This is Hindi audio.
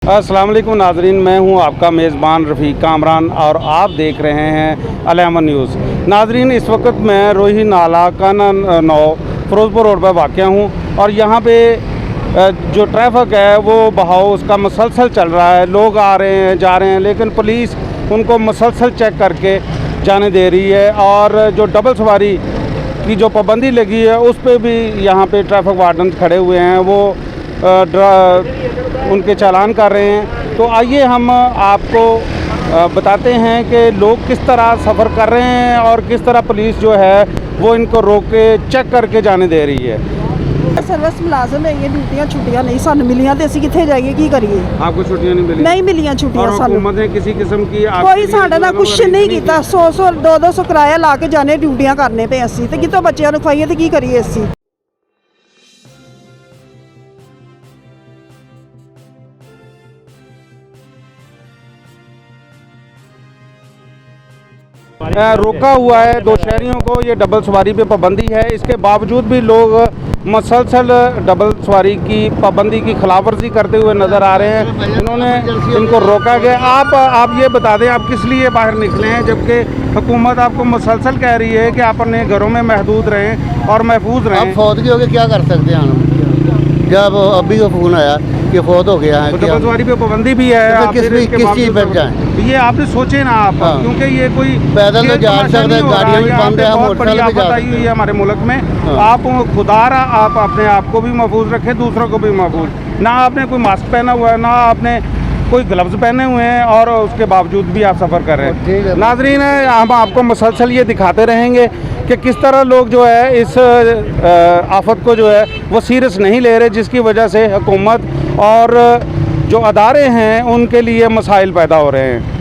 अस्सलाम वालेकुम नाजरीन, मैं हूं आपका मेज़बान रफ़ीक कामरान और आप देख रहे हैं अल अमन न्यूज़। नाजरीन, इस वक्त मैं रोही नाला काना 9 फ़िरोज़पुर रोड पर वाक़या हूं और यहां पे जो ट्रैफिक है वो बहाव उसका मुसलसल चल रहा है। लोग आ रहे हैं, जा रहे हैं, लेकिन पुलिस उनको मुसलसल चेक करके जाने दे रही है। और जो डबल सवारी की जो पाबंदी लगी है उस पर भी यहाँ पे ट्रैफिक वार्डन खड़े हुए हैं, वो उनके चालान कर रहे हैं। तो आइए हम आपको बताते हैं कि लोग किस तरह सफ़र कर रहे हैं और किस तरह पुलिस जो है वो इनको रोक के चेक करके जाने दे रही है। सर्विस मुलाजम है, ये ड्यूटियां छुट्टियां नहीं सानू मिलियां तो ਅਸੀਂ किथे जाइए की करिए। आपको छुट्टियां नहीं मिली? नहीं मिलियां छुट्टियां सानू। हुकूमत ने किसी किस्म की कोई साडा ना कुछ नहीं कीता। 100 200 किराया ला के जाने ड्यूटियां करने पे ਅਸੀਂ ਤੇ ਕਿਤੋਂ ਬੱਚਿਆਂ ਨੂੰ ਖਵਾਈਏ ਤੇ ਕੀ ਕਰੀਏ ਅਸੀਂ। रोका हुआ है दो शहरियों को, ये डबल सवारी पे पाबंदी है। इसके बावजूद भी लोग मसलसल डबल सवारी की पाबंदी की खिलाफ वर्जी करते हुए नज़र आ रहे हैं। इन्होंने इनको रोका गया। आप ये बता दें, आप किस लिए बाहर निकले हैं जबकि हुकूमत आपको मसलसल कह रही है कि आप अपने घरों में महदूद रहें और महफूज रहें। आप फौत हो गए, क्या कर सकते हैं हम? जब अभी का फ़ोन आया कि फौत हो गया है, डबल सवारी पे पाबंदी भी है। तो किस चीज़ पर जाएँ? ये आपने सोचे ना आप, हाँ। क्योंकि ये कोई पैदल तो जा सकते हैं, गाड़ियाँ भी बंद है, बहुत बड़ी मोटरसाइकिल भी आफत आई हुई है हमारे मुल्क में। हाँ। आप खुदारा आप अपने आप को भी महफूज रखें, दूसरों को भी महफूज। ना आपने कोई मास्क पहना हुआ है, ना आपने कोई ग्लव्स पहने हुए हैं और उसके बावजूद भी आप सफ़र कर रहे हैं। नाजरीन, हम आपको मुसलसल ये दिखाते रहेंगे कि किस तरह लोग जो है इस आफत को जो है वो सीरियस नहीं ले रहे, जिसकी वजह से हुकूमत और जो अदारे हैं उनके लिए मसाइल पैदा हो रहे हैं।